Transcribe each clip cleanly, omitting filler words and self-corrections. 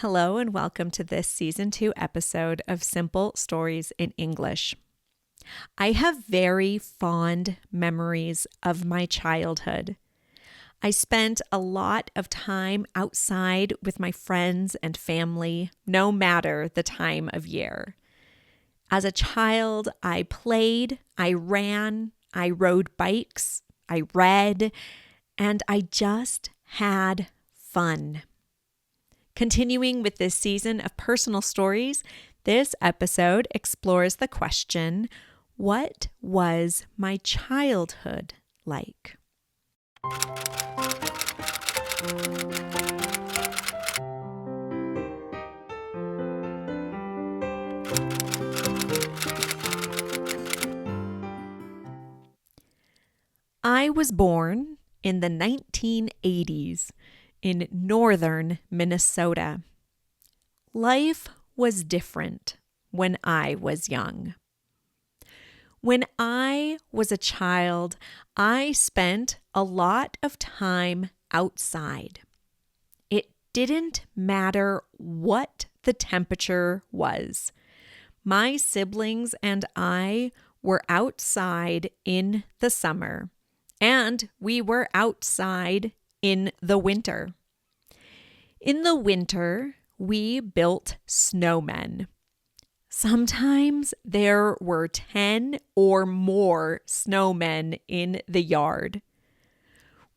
Hello and welcome to this season 2 episode of Simple Stories in English. I have very fond memories of my childhood. I spent a lot of time outside with my friends and family, no matter the time of year. As a child, I played, I ran, I rode bikes, I read, and I just had fun. Continuing with this season of personal stories, this episode explores the question, what was my childhood like? I was born in the 1980s in northern Minnesota. Life was different when I was young. When I was a child, I spent a lot of time outside. It didn't matter what the temperature was. My siblings and I were outside in the summer, and we were outside in the winter. In the winter, we built snowmen. Sometimes there were 10 or more snowmen in the yard.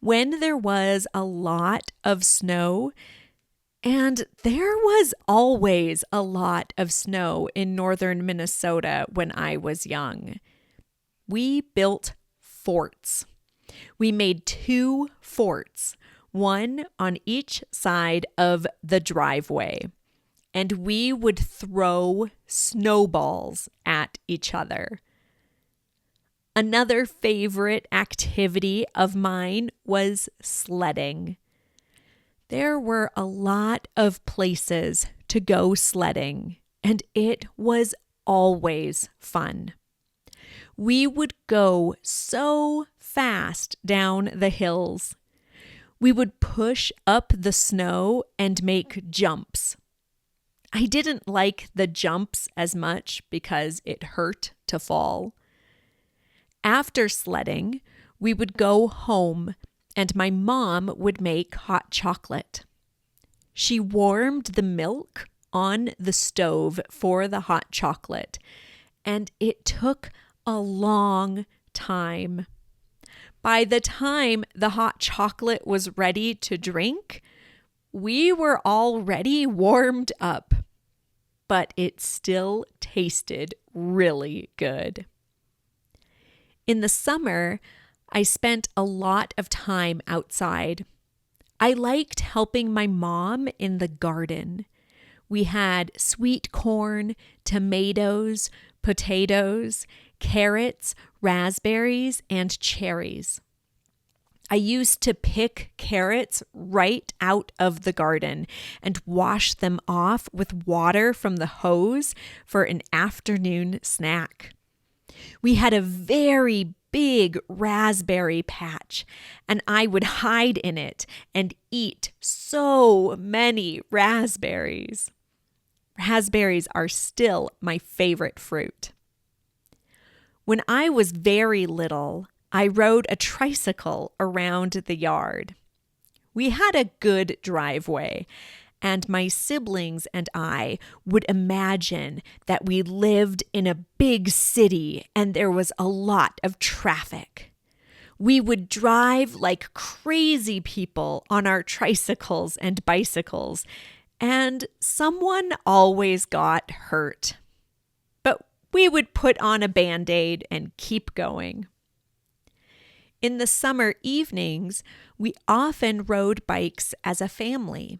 When there was a lot of snow, and there was always a lot of snow in northern Minnesota when I was young, we built forts. We made 2 forts, one on each side of the driveway, and we would throw snowballs at each other. Another favorite activity of mine was sledding. There were a lot of places to go sledding, and it was always fun. We would go so fast down the hills. We would push up the snow and make jumps. I didn't like the jumps as much because it hurt to fall. After sledding, we would go home and my mom would make hot chocolate. She warmed the milk on the stove for the hot chocolate, and it took a long time. By the time the hot chocolate was ready to drink, we were already warmed up, but it still tasted really good. In the summer, I spent a lot of time outside. I liked helping my mom in the garden. We had sweet corn, tomatoes, potatoes, carrots, raspberries, and cherries. I used to pick carrots right out of the garden and wash them off with water from the hose for an afternoon snack. We had a very big raspberry patch, and I would hide in it and eat so many raspberries. Raspberries are still my favorite fruit. When I was very little, I rode a tricycle around the yard. We had a good driveway, and my siblings and I would imagine that we lived in a big city and there was a lot of traffic. We would drive like crazy people on our tricycles and bicycles, and someone always got hurt. But we would put on a Band-Aid and keep going. In the summer evenings, we often rode bikes as a family.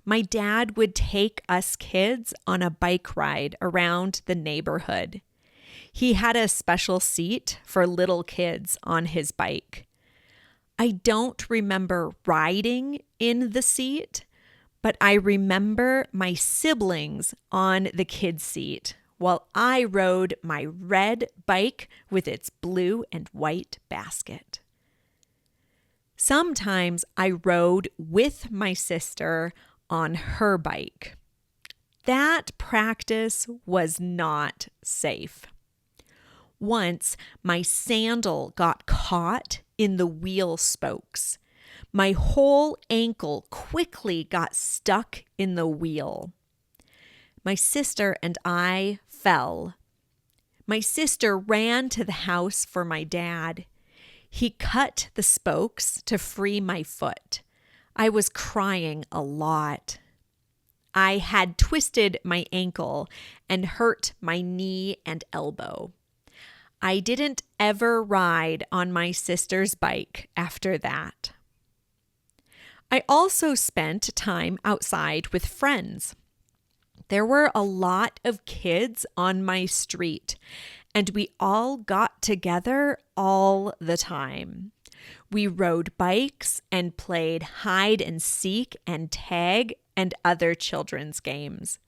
My dad would take us kids on a bike ride around the neighborhood. He had a special seat for little kids on his bike. I don't remember riding in the seat, but I remember my siblings on the kid seat while I rode my red bike with its blue and white basket. Sometimes I rode with my sister on her bike. That practice was not safe. Once, my sandal got caught in the wheel spokes. My whole ankle quickly got stuck in the wheel. My sister and I fell. My sister ran to the house for my dad. He cut the spokes to free my foot. I was crying a lot. I had twisted my ankle and hurt my knee and elbow. I didn't ever ride on my sister's bike after that. I also spent time outside with friends. There were a lot of kids on my street, and we all got together all the time. We rode bikes and played hide and seek and tag and other children's games.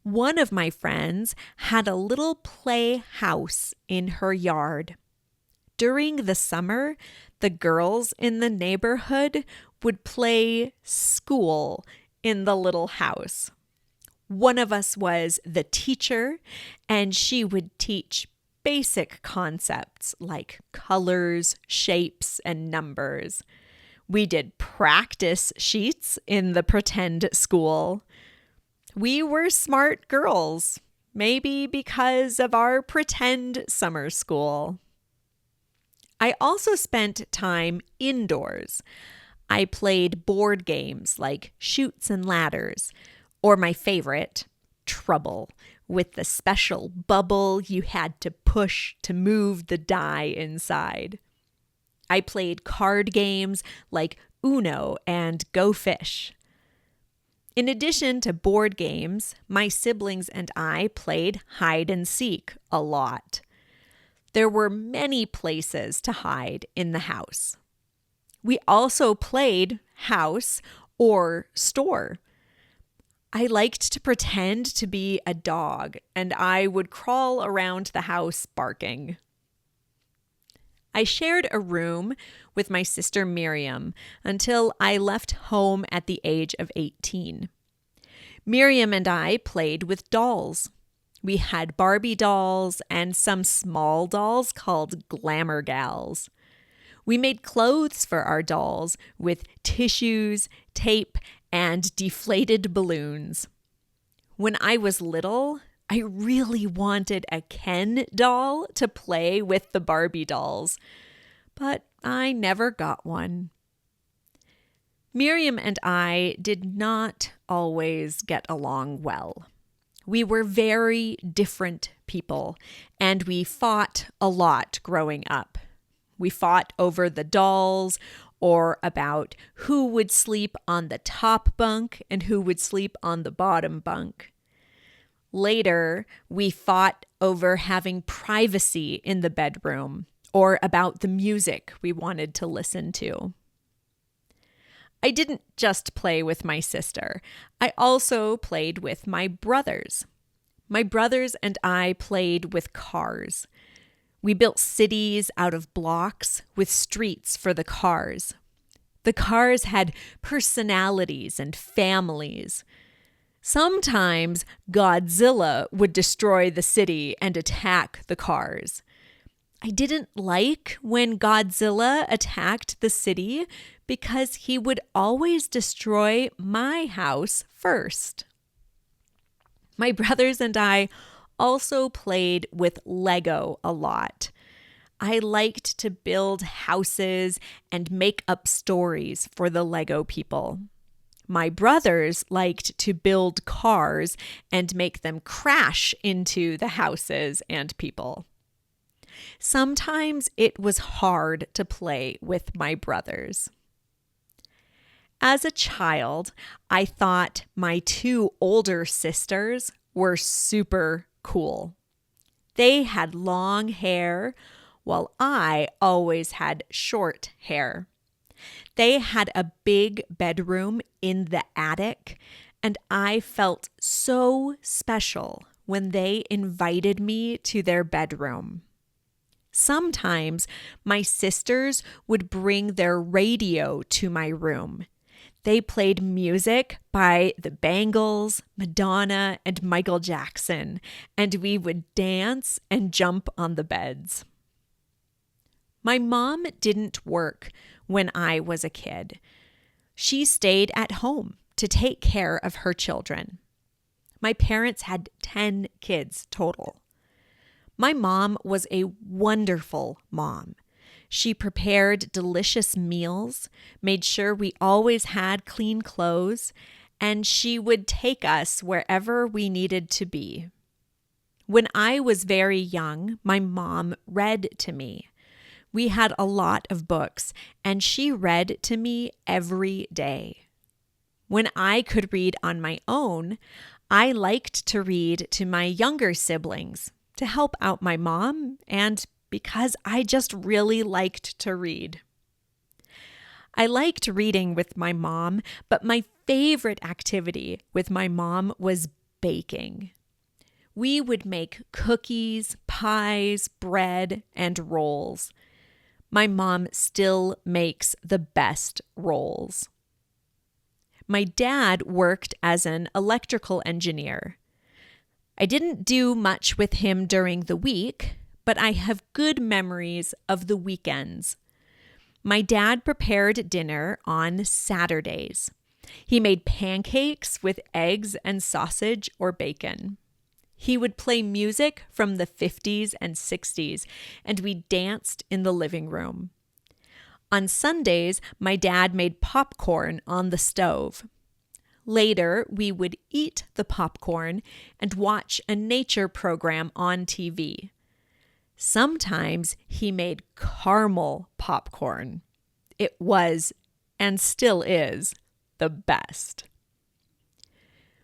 One of my friends had a little playhouse in her yard. During the summer, the girls in the neighborhood would play school in the little house. One of us was the teacher, and she would teach basic concepts like colors, shapes, and numbers. We did practice sheets in the pretend school. We were smart girls, maybe because of our pretend summer school. I also spent time indoors. I played board games like Chutes and Ladders, or my favorite, Trouble, with the special bubble you had to push to move the die inside. I played card games like Uno and Go Fish. In addition to board games, my siblings and I played hide and seek a lot. There were many places to hide in the house. We also played house or store. I liked to pretend to be a dog, and I would crawl around the house barking. I shared a room with my sister Miriam until I left home at the age of 18. Miriam and I played with dolls. We had Barbie dolls and some small dolls called Glamour Gals. We made clothes for our dolls with tissues, tape, and deflated balloons. When I was little, I really wanted a Ken doll to play with the Barbie dolls, but I never got one. Miriam and I did not always get along well. We were very different people, and we fought a lot growing up. We fought over the dolls or about who would sleep on the top bunk and who would sleep on the bottom bunk. Later, we fought over having privacy in the bedroom or about the music we wanted to listen to. I didn't just play with my sister. I also played with my brothers. My brothers and I played with cars. We built cities out of blocks with streets for the cars. The cars had personalities and families. Sometimes Godzilla would destroy the city and attack the cars. I didn't like when Godzilla attacked the city because he would always destroy my house first. My brothers and I also played with Lego a lot. I liked to build houses and make up stories for the Lego people. My brothers liked to build cars and make them crash into the houses and people. Sometimes it was hard to play with my brothers. As a child, I thought my two older sisters were super cool. They had long hair, while I always had short hair. They had a big bedroom in the attic, and I felt so special when they invited me to their bedroom. Sometimes my sisters would bring their radio to my room. They played music by the Bangles, Madonna, and Michael Jackson, and we would dance and jump on the beds. My mom didn't work when I was a kid. She stayed at home to take care of her children. My parents had 10 kids total. My mom was a wonderful mom. She prepared delicious meals, made sure we always had clean clothes, and she would take us wherever we needed to be. When I was very young, my mom read to me. We had a lot of books, and she read to me every day. When I could read on my own, I liked to read to my younger siblings to help out my mom and because I just really liked to read. I liked reading with my mom, but my favorite activity with my mom was baking. We would make cookies, pies, bread, and rolls. My mom still makes the best rolls. My dad worked as an electrical engineer. I didn't do much with him during the week, but I have good memories of the weekends. My dad prepared dinner on Saturdays. He made pancakes with eggs and sausage or bacon. He would play music from the 50s and 60s, and we danced in the living room. On Sundays, my dad made popcorn on the stove. Later, we would eat the popcorn and watch a nature program on TV. Sometimes he made caramel popcorn. It was, and still is, the best.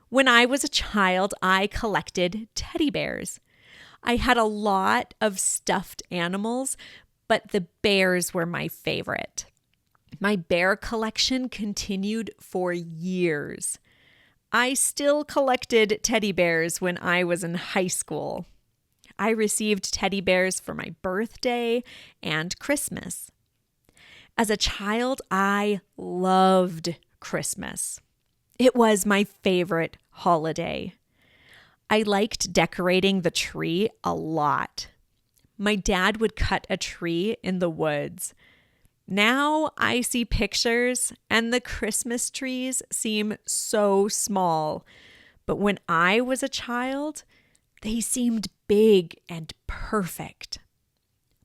When I was a child, I collected teddy bears. I had a lot of stuffed animals, but the bears were my favorite. My bear collection continued for years. I still collected teddy bears when I was in high school. I received teddy bears for my birthday and Christmas. As a child, I loved Christmas. It was my favorite holiday. I liked decorating the tree a lot. My dad would cut a tree in the woods. Now I see pictures and the Christmas trees seem so small. But when I was a child, they seemed big and perfect.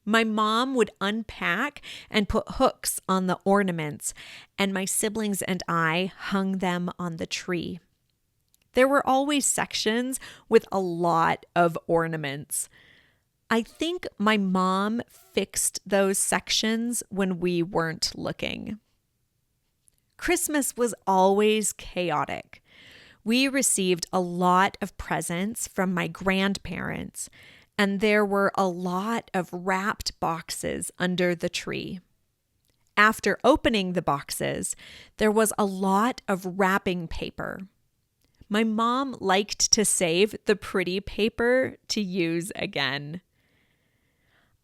My mom would unpack and put hooks on the ornaments, and my siblings and I hung them on the tree. There were always sections with a lot of ornaments. I think my mom fixed those sections when we weren't looking. Christmas was always chaotic. We received a lot of presents from my grandparents, and there were a lot of wrapped boxes under the tree. After opening the boxes, there was a lot of wrapping paper. My mom liked to save the pretty paper to use again.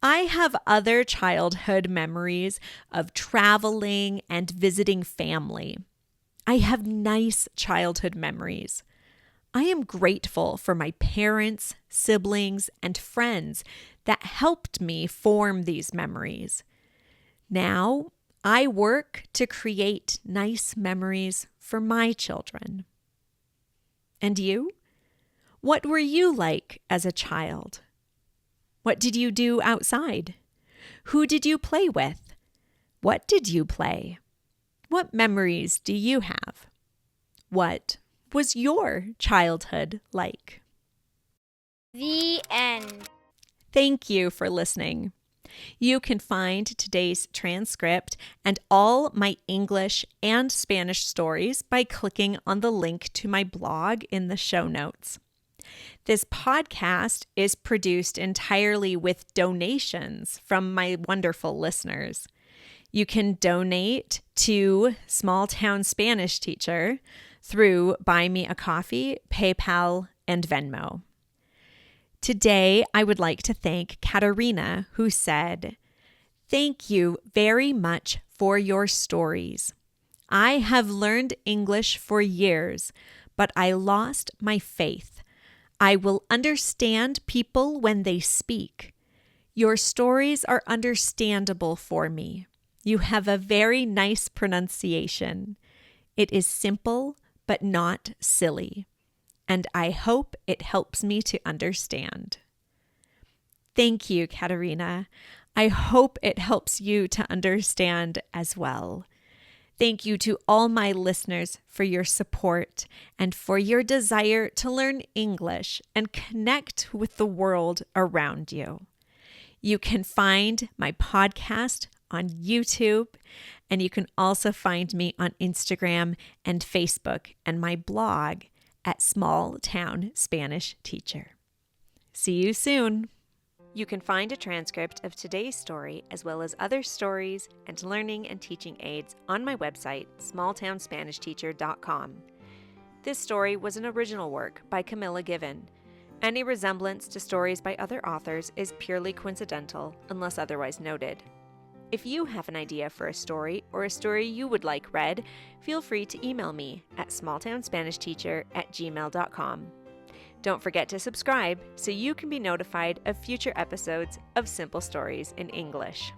I have other childhood memories of traveling and visiting family. I have nice childhood memories. I am grateful for my parents, siblings, and friends that helped me form these memories. Now, I work to create nice memories for my children. And you? What were you like as a child? What did you do outside? Who did you play with? What did you play? What memories do you have? What was your childhood like? The end. Thank you for listening. You can find today's transcript and all my English and Spanish stories by clicking on the link to my blog in the show notes. This podcast is produced entirely with donations from my wonderful listeners. You can donate to Small Town Spanish Teacher through Buy Me a Coffee, PayPal, and Venmo. Today, I would like to thank Katarina, who said, "Thank you very much for your stories. I have learned English for years, but I lost my faith. I will understand people when they speak. Your stories are understandable for me. You have a very nice pronunciation. It is simple, but not silly. And I hope it helps me to understand. Thank you, Katerina. I hope it helps you to understand as well. Thank you to all my listeners for your support and for your desire to learn English and connect with the world around you. You can find my podcast on YouTube, and you can also find me on Instagram and Facebook and my blog at Small Town Spanish Teacher. See you soon. You can find a transcript of today's story as well as other stories and learning and teaching aids on my website, smalltownspanishteacher.com. This story was an original work by Camilla Given. Any resemblance to stories by other authors is purely coincidental unless otherwise noted. If you have an idea for a story or a story you would like read, feel free to email me at smalltownspanishteacher@gmail.com. Don't forget to subscribe so you can be notified of future episodes of Simple Stories in English.